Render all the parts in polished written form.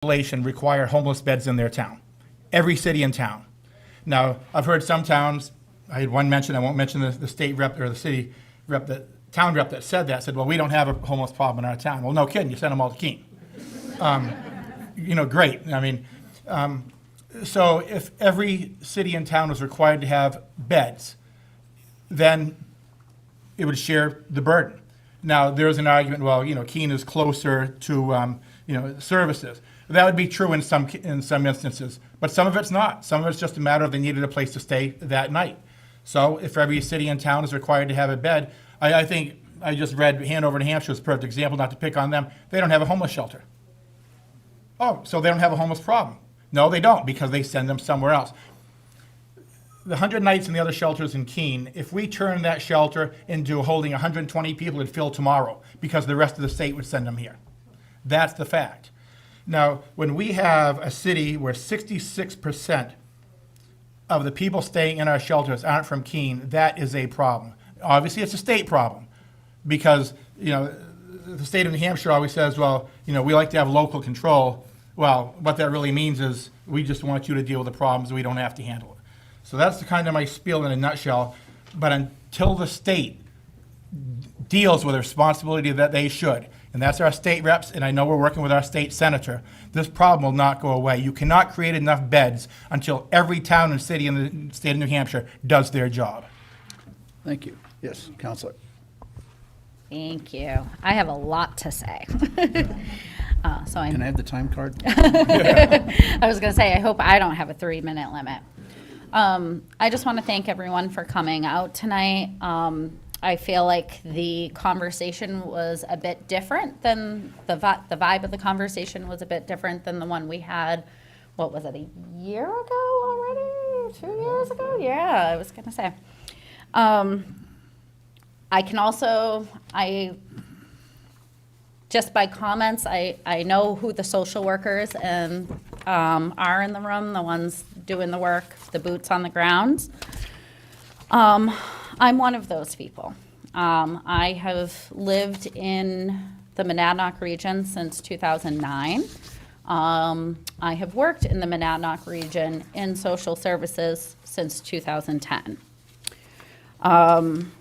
population require homeless beds in their town. Every city in town. Now, I've heard some towns, I had one mention, I won't mention the state rep or the city rep, the town rep that said, well, we don't have a homeless problem in our town. Well, no kidding, you send them all to Keene. Great. I mean, so if every city and town was required to have beds, then it would share the burden. Now, there's an argument, well, Keene is closer to, services. That would be true in some instances, but some of it's not. Some of it's just a matter of they needed a place to stay that night. So if every city and town is required to have a bed, I think I just read Hanover, New Hampshire is a perfect example, not to pick on them. They don't have a homeless shelter. Oh, so they don't have a homeless problem. No, they don't, because they send them somewhere else. The 100 nights in the other shelters in Keene, if we turn that shelter into holding 120 people, it'd fill tomorrow, because the rest of the state would send them here. That's the fact. Now, when we have a city where 66% of the people staying in our shelters aren't from Keene, that is a problem. Obviously, it's a state problem, because the state of New Hampshire always says, well, we like to have local control. Well, what that really means is we just want you to deal with the problems, we don't have to handle it. So that's the kind of my spiel in a nutshell. But until the state deals with the responsibility that they should, and that's our state reps, and I know we're working with our state senator, this problem will not go away. You cannot create enough beds until every town and city in the state of New Hampshire does their job. Thank you. Yes, Counselor. Thank you. I have a lot to say. Can I have the time card? I was going to say, I hope I don't have a 3-minute limit. I just want to thank everyone for coming out tonight. I feel like the conversation was a bit different than the vibe of the conversation was a bit different than the one we had, what was it, a year ago already? 2 years ago? Yeah, I was going to say. Just by comments, I know who the social workers and are in the room, the ones doing the work, the boots on the ground. I'm one of those people. I have lived in the Monadnock region since 2009. I have worked in the Monadnock region in social services since 2010. I'm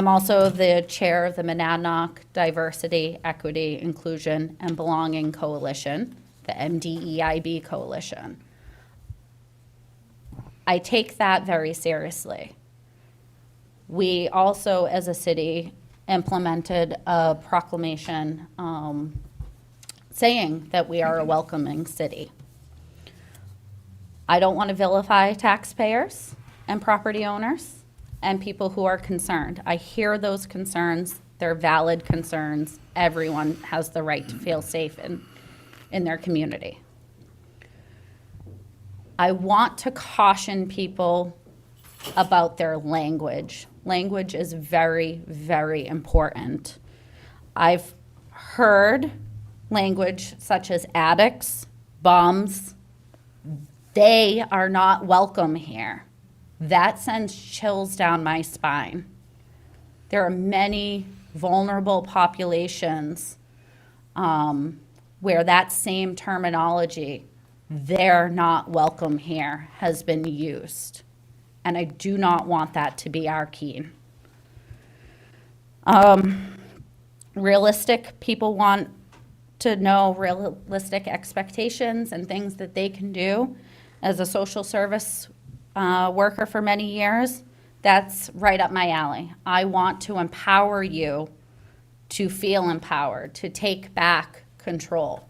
also the chair of the Monadnock Diversity, Equity, Inclusion, and Belonging Coalition, the MDEIB Coalition. I take that very seriously. We also, as a city, implemented a proclamation saying that we are a welcoming city. I don't want to vilify taxpayers and property owners and people who are concerned. I hear those concerns. They're valid concerns. Everyone has the right to feel safe in their community. I want to caution people about their language. Language is very, very important. I've heard language such as addicts, bums. They are not welcome here. That sends chills down my spine. There are many vulnerable populations where that same terminology, they're not welcome here, has been used. And I do not want that to be our Keene. People want to know realistic expectations and things that they can do. As a social service worker for many years, that's right up my alley. I want to empower you to feel empowered, to take back control.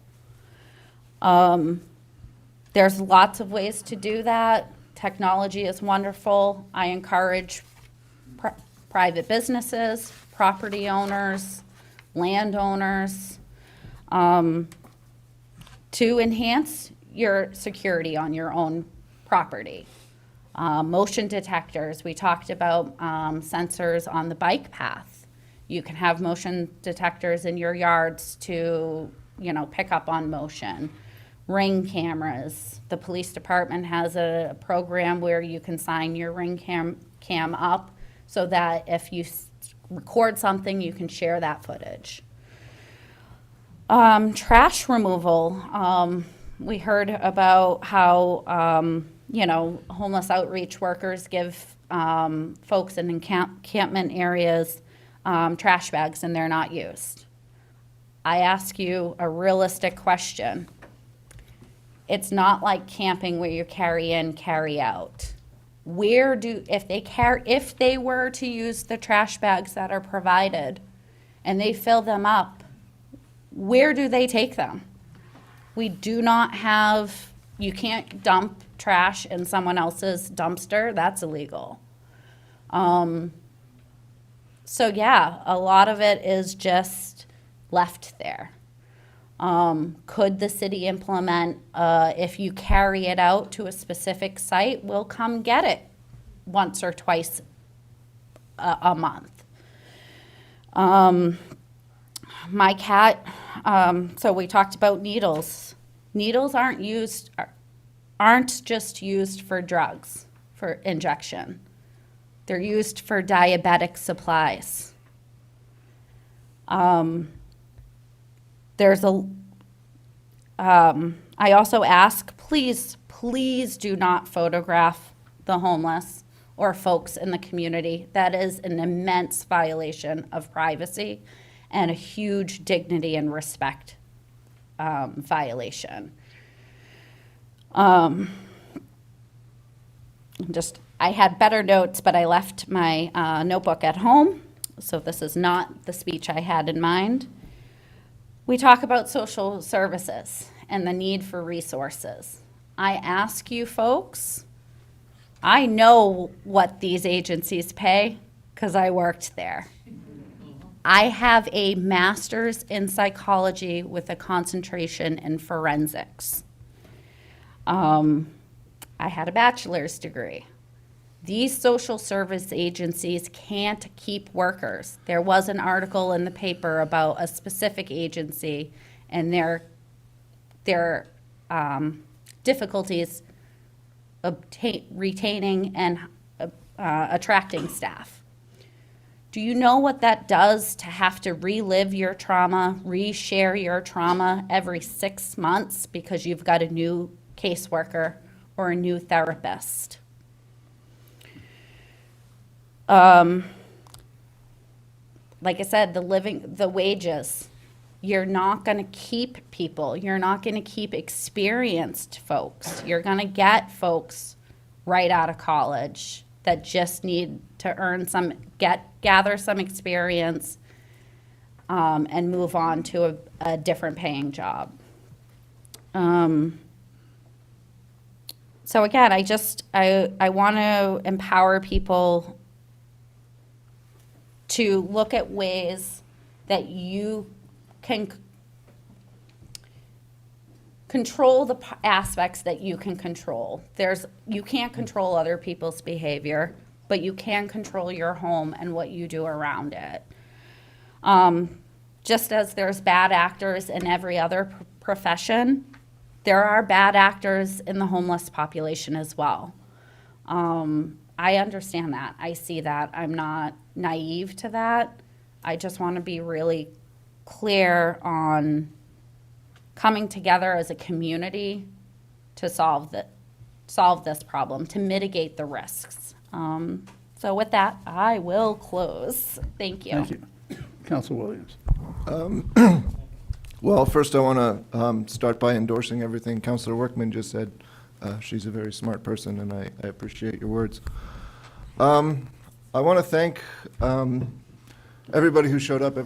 There's lots of ways to do that. Technology is wonderful. I encourage private businesses, property owners, landowners, to enhance your security on your own property. Motion detectors, we talked about sensors on the bike path. You can have motion detectors in your yards to, pick up on motion. Ring cameras. The police department has a program where you can sign your ring cam up so that if you record something, you can share that footage. Trash removal. We heard about how, homeless outreach workers give folks in encampment areas trash bags and they're not used. I ask you a realistic question. It's not like camping where you carry in, carry out. If they were to use the trash bags that are provided and they fill them up, where do they take them? We do not have, you can't dump trash in someone else's dumpster. That's illegal. So yeah, a lot of it is just left there. Could the city implement, if you carry it out to a specific site, we'll come get it once or twice a month. My cat, so we talked about needles. Needles aren't just used for drugs, for injection. They're used for diabetic supplies. I also ask, please do not photograph the homeless or folks in the community. That is an immense violation of privacy and a huge dignity and respect violation. I had better notes, but I left my notebook at home, so this is not the speech I had in mind. We talk about social services and the need for resources. I ask you folks, I know what these agencies pay because I worked there. I have a master's in psychology with a concentration in forensics. I had a bachelor's degree. These social service agencies can't keep workers. There was an article in the paper about a specific agency and their difficulties retaining and attracting staff. Do you know what that does to have to relive your trauma, reshare your trauma every 6 months because you've got a new caseworker or a new therapist? Like I said, the wages, you're not going to keep people. You're not going to keep experienced folks. You're going to get folks right out of college that just need to gather some experience, and move on to a different paying job. So again, I want to empower people to look at ways that you can control the aspects that you can control. You can't control other people's behavior, but you can control your home and what you do around it. Just as there's bad actors in every other profession, there are bad actors in the homeless population as well. I understand that. I see that. I'm not naive to that. I just want to be really clear on coming together as a community to solve this problem, to mitigate the risks. So with that, I will close. Thank you. Thank you. Council Williams. Well, first I want to start by endorsing everything Councilor Workman just said. She's a very smart person, and I appreciate your words. I want to thank everybody who showed up,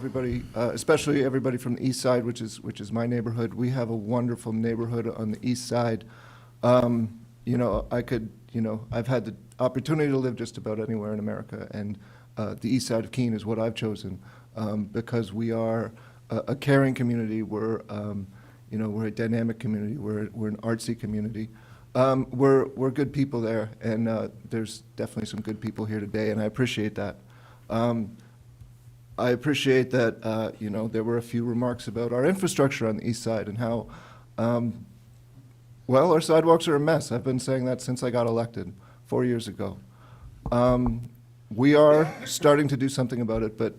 especially everybody from the east side, which is my neighborhood. We have a wonderful neighborhood on the east side. I've had the opportunity to live just about anywhere in America, and the east side of Keene is what I've chosen because we are a caring community. We're a dynamic community. We're an artsy community. We're good people there, and there's definitely some good people here today, and I appreciate that. I appreciate that, there were a few remarks about our infrastructure on the east side and how, our sidewalks are a mess. I've been saying that since I got elected 4 years ago. We are starting to do something about it, but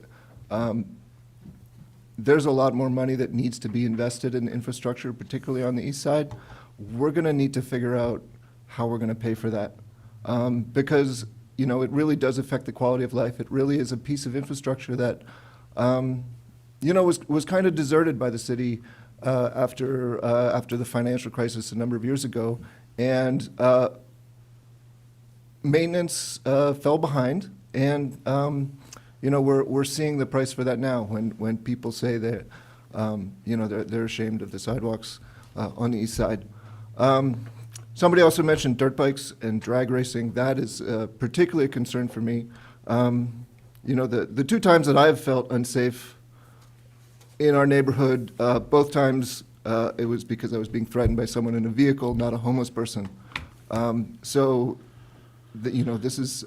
there's a lot more money that needs to be invested in infrastructure, particularly on the east side. We're going to need to figure out how we're going to pay for that. Because, you know, it really does affect the quality of life. It really is a piece of infrastructure that, you know, was kind of deserted by the city after the financial crisis a number of years ago. And maintenance fell behind, and you know, we're seeing the price for that now when people say that you know, they're ashamed of the sidewalks on the east side. Somebody also mentioned dirt bikes and drag racing. That is particularly a concern for me. You know, the two times that I've felt unsafe in our neighborhood, both times it was because I was being threatened by someone in a vehicle, not a homeless person. So, you know, this is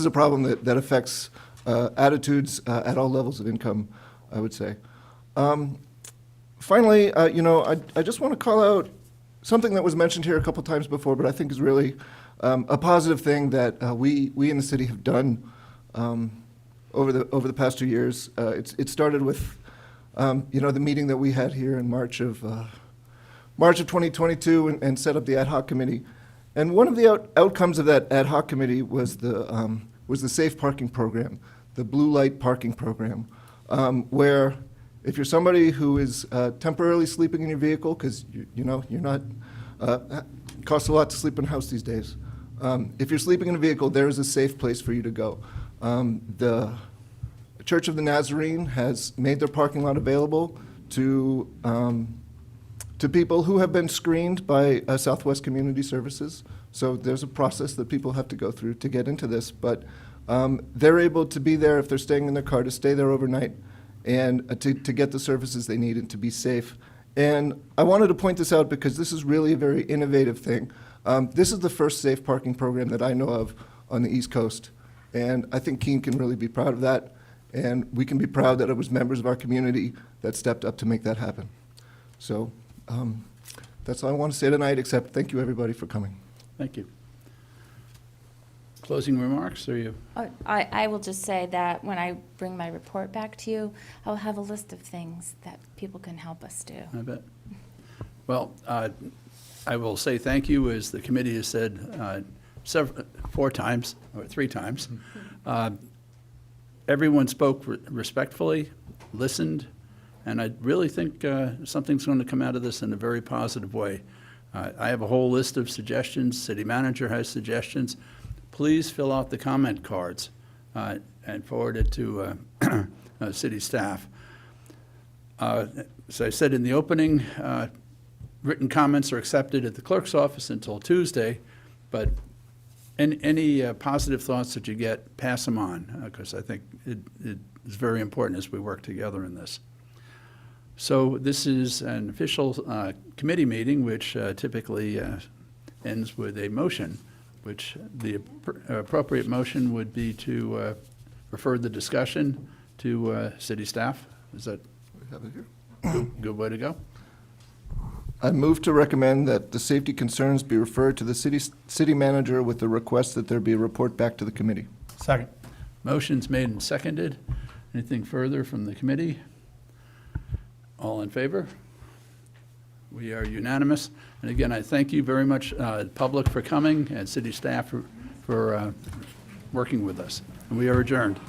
a problem that affects attitudes at all levels of income, I would say. Finally, you know, I just want to call out something that was mentioned here a couple times before, but I think is really a positive thing that we in the city have done over the past 2 years. It started with you know, the meeting that we had here in March of 2022 and set up the ad hoc committee. And one of the outcomes of that ad hoc committee was the safe parking program, the blue light parking program, where if you're somebody who is temporarily sleeping in your vehicle, because you know you're not, costs a lot to sleep in a house these days. If you're sleeping in a vehicle, there is a safe place for you to go. The Church of the Nazarene has made their parking lot available to people who have been screened by Southwest Community Services. So there's a process that people have to go through to get into this, but they're able to be there if they're staying in their car, to stay there overnight and to get the services they need and to be safe. And I wanted to point this out because this is really a very innovative thing. This is the first safe parking program that I know of on the East Coast, and I think Keene can really be proud of that, and we can be proud that it was members of our community that stepped up to make that happen. So that's all I want to say tonight, except thank you, everybody, for coming. Thank you. Closing remarks, or you? I will just say that when I bring my report back to you, I'll have a list of things that people can help us do. I bet. Well, I will say thank you, as the committee has said 4 times, or 3 times. Everyone spoke respectfully, listened, and I really think something's going to come out of this in a very positive way. I have a whole list of suggestions. City manager has suggestions. Please fill out the comment cards and forward it to city staff. As I said in the opening, written comments are accepted at the clerk's office until Tuesday, but any positive thoughts that you get, pass them on, because I think it is very important as we work together in this. So this is an official committee meeting, which typically ends with a motion, which the appropriate motion would be to refer the discussion to city staff. Is that We have it here. good way to go? I move to recommend that the safety concerns be referred to the city manager with the request that there be a report back to the committee. Second. Motion's made and seconded. Anything further from the committee? All in favor? We are unanimous. And again, I thank you very much, public, for coming, and city staff for working with us. And we are adjourned.